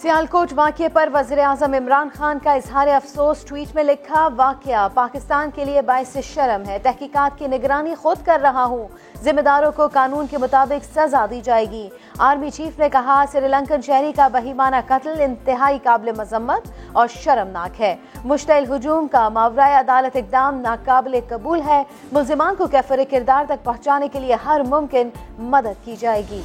सियालकोट वाक़ये पर वज़ीर-ए-आज़म इमरान खान का इजहार अफसोस। ट्वीट में लिखा, वाक़या पाकिस्तान के लिए बाइस शर्म है। तहकीकात की निगरानी खुद कर रहा हूँ। जिम्मेदारों को कानून के मुताबिक सजा दी जाएगी। आर्मी चीफ ने कहा, श्रीलंकन शहरी का बहीमाना कत्ल इंतहाई काबिल मजम्मत और शर्मनाक है। मुश्तइल हुजूम का मावराए अदालत इक़दाम नाकाबिल कबूल है। मुल्जिमान को कैफर किरदार तक पहुँचाने के लिए हर मुमकिन मदद की जाएगी।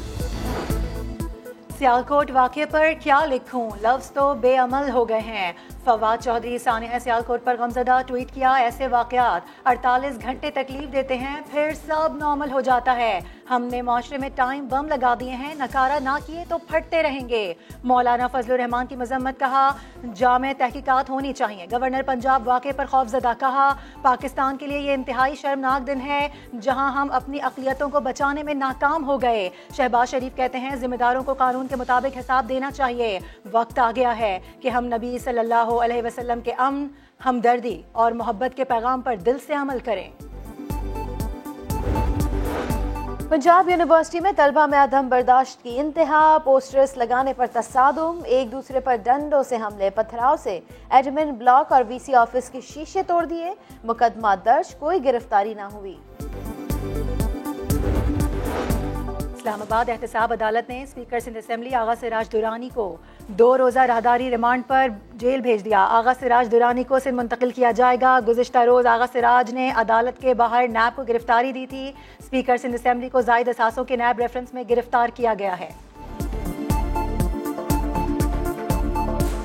सियालकोट वाक़ये पर क्या लिखूं, लफ्ज़ तो बेअमल हो गए हैं। फवाद चौधरी सानिया सियालकोट पर गमज़दा। ट्वीट किया, ऐसे वाक़यात 48 घंटे तकलीफ देते हैं, फिर सब नॉर्मल हो जाता है। हमने माशरे में टाइम बम लगा दिए हैं, नकारा ना किए तो फटते रहेंगे। मौलाना फजलुर रहमान की मजम्मत। कहा, जामे तहकीकात होनी चाहिए। गवर्नर पंजाब वाक़ये पर खौफजदा। कहा, पाकिस्तान के लिए ये इंतहाई शर्मनाक दिन है जहाँ हम अपनी अक़लियतों को बचाने में नाकाम हो गए। शहबाज शरीफ कहते हैं, जिम्मेदारों को कानून के मुताबिक हिसाब देना चाहिए। वक्त आ गया है कि हम नबी सल्लल्लाहु अलैहि वसल्लम के अमन, हमदर्दी और मोहब्बत के पैगाम पर दिल से अमल करें। पंजाब यूनिवर्सिटी में तलबा में अदम बर्दाश्त की इंतहा। पोस्टर्स लगाने पर तसादुम, एक दूसरे पर डंडों से हमले, पथराव से एडमिन ब्लॉक और वीसी ऑफिस के शीशे तोड़ दिए। मुकदमा दर्ज, कोई गिरफ्तारी ना हुई। इस्लामाबाद एहतसाब अदालत ने स्पीकर सिंध असेंबली आगा सिराज दुरानी को 2 रोज़ा राहदारी रिमांड पर जेल भेज दिया। आगा सिराज दुरानी को सिंध मुंतकिल किया जाएगा। गुज़िश्ता रोज़ आगा सिराज ने अदालत के बाहर नैब को गिरफ्तारी दी थी। स्पीकर सिंध असेंबली को जायद असासों के नैब रेफरेंस में गिरफ्तार किया गया है।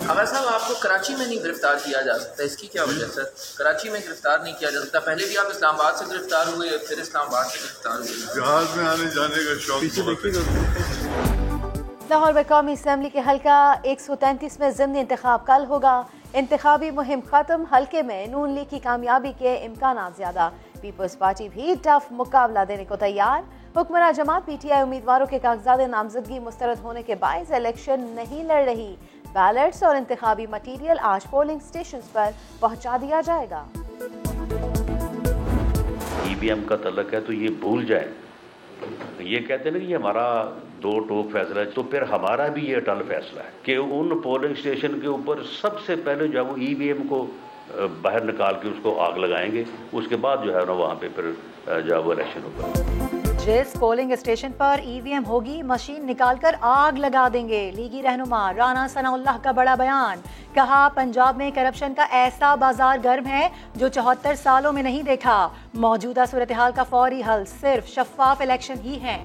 अगर साहब, आपको कराची में नहीं गिरफ्तार किया जा सकता, इसकी क्या वजह सर? कराची में गिरफ्तार नहीं किया जा सकता? पहले भी आप इस्लामाबाद से गिरफ्तार हुए, फिर इस्लामाबाद से गिरफ्तार हुए। जहाज में आने जाने का शौक। लाहौर में कौमी असम्बली के हल्का 133 में ज़िमनी इंतखाब कल होगा। इंतखाबी मुहिम खत्म, हल्के में नून लीग की कामयाबी के इम्कान ज्यादा। पीपल्स पार्टी भी टफ मुकाबला देने को तैयार। हुक्मरान जमात पीटीआई उम्मीदवारों के कागजात नामजदगी मुस्तरद होने के बायस इलेक्शन नहीं लड़ रही। बैलेट्स और इंतखाबी मटीरियल आज पोलिंग स्टेशन पर पहुंचा दिया जाएगा। ईवीएम का तल्लक है तो ये भूल जाए, ये कहते हैं ना कि ये हमारा दो टोक फैसला है, तो फिर हमारा भी ये अटल फैसला है कि उन पोलिंग स्टेशन के ऊपर सबसे पहले जो है वो ईवीएम को बाहर निकाल के उसको आग लगाएंगे। उसके बाद जो है ना वहाँ पे फिर जो है वो इलेक्शन होगा। जिस पोलिंग स्टेशन पर ईवीएम होगी, मशीन निकालकर आग लगा देंगे। लीगी रहनुमा राना सनाउल्लाह का बड़ा बयान। कहा, पंजाब में करप्शन का ऐसा बाजार गर्म है जो 74 सालों में नहीं देखा। मौजूदा सूरत हाल का फौरी हल सिर्फ शफाफ इलेक्शन ही है।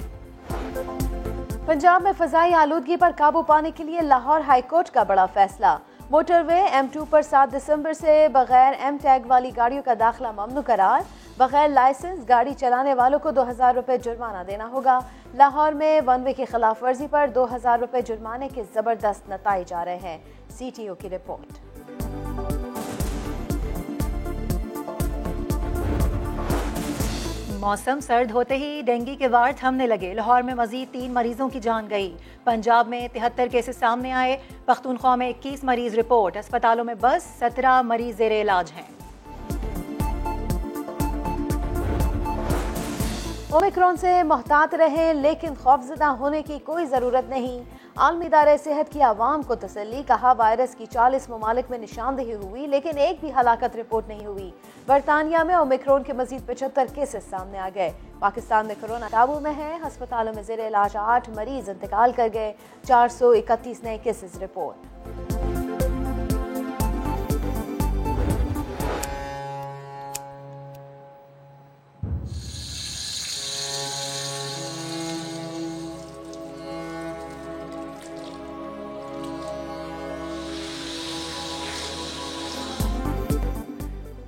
पंजाब में फजाई आलूदगी पर काबू पाने के लिए लाहौर हाईकोर्ट का बड़ा फैसला। मोटरवे M2 पर 7 दिसंबर से बगैर M टैग वाली गाड़ियों का दाखिला ममनू करार। बगैर लाइसेंस गाड़ी चलाने वालों को 2000 रुपये जुर्माना देना होगा। लाहौर में वन वे की खिलाफ वर्जी पर 2000 रुपये जुर्माने के जबरदस्त नताइज आ रहे हैं। CTO की रिपोर्ट। मौसम सर्द होते ही डेंगू के वार थमने लगे। लाहौर में मजीद 3 मरीजों की जान गई। पंजाब में 73 केसेस सामने आए। पख्तूनख्वा में 21 मरीज रिपोर्ट। अस्पतालों में बस 17 मरीज ज़ेरे इलाज हैं। ओमिक्रॉन से मोहतात रहें, लेकिन खौफजदा होने की कोई ज़रूरत नहीं। आलमी इदारे सेहत की आवाम को तसल्ली। कहा, वायरस की 40 ममालिक में निशानदेही हुई, लेकिन एक भी हलाकत रिपोर्ट नहीं हुई। बरतानिया में ओमिक्रॉन के मजीद 75 केसेस सामने आ गए। पाकिस्तान में कोरोना काबू में है। अस्पतालों में ज़ेरे इलाज 8 मरीज इंतकाल कर गए। 431 नए केसेस रिपोर्ट।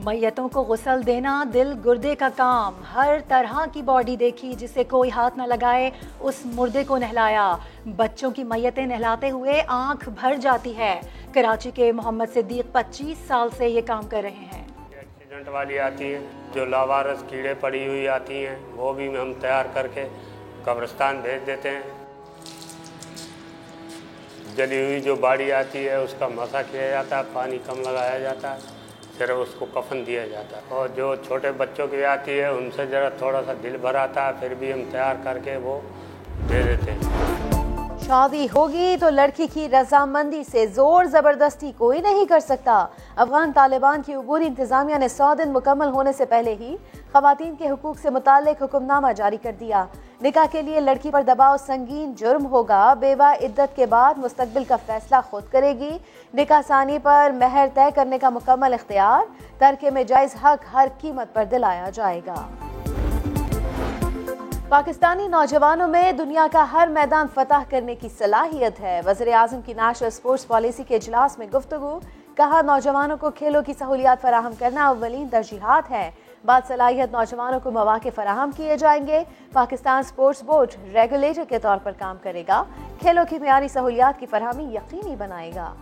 मैयतों को गुस्ल देना दिल गुर्दे का काम। हर तरह की बॉडी देखी, जिसे कोई हाथ न लगाए उस मुर्दे को नहलाया। बच्चों की मैयतें नहलाते हुए आंख भर जाती है। कराची के मोहम्मद सिद्दीक 25 साल से ये काम कर रहे हैं। एक्सीडेंट वाली आती है, जो लावारस कीड़े पड़ी हुई आती हैं, वो भी हम तैयार करके कब्रिस्तान भेज देते हैं। जली हुई जो बाड़ी आती है उसका मसा किया जाता है, पानी कम लगाया जाता है, सिर्फ उसको कफन दिया जाता है। और जो छोटे बच्चों की आती है उनसे ज़रा थोड़ा सा दिल भर आता है, फिर भी हम तैयार करके वो दे देते हैं। शादी होगी तो लड़की की रजामंदी से जोर जबरदस्ती कोई नहीं कर सकता। अफगान तालिबान की अबूरी इंतजामिया ने 100 दिन मुकम्मल होने से पहले ही खवातीन के हुकूक से मुताल्लिक हुक्मनामा जारी कर दिया। निकाह के लिए लड़की पर दबाव संगीन जुर्म होगा। बेवा इद्दत के बाद मुस्तकबिल का फैसला खुद करेगी। निकाह सानी पर महर तय करने का मुकम्मल इख्तियार तरके में जायज हक हर कीमत पर दिलाया जाएगा। पाकिस्तानी नौजवानों में दुनिया का हर मैदान फतह करने की सलाहियत है। वज़ीर-ए-आज़म की नेशनल स्पोर्ट्स पॉलिसी के इजलास में गुफ्तगू। कहा, नौजवानों को खेलों की सहूलियात फराहम करना अव्वलीन तरजीहात है। बाद सलाहियत नौजवानों को मौके फराहम किए जाएंगे। पाकिस्तान स्पोर्ट्स बोर्ड रेगुलेटर के तौर पर काम करेगा। खेलों की मियारी सहूलियात की फराहमी यकीनी बनाएगा।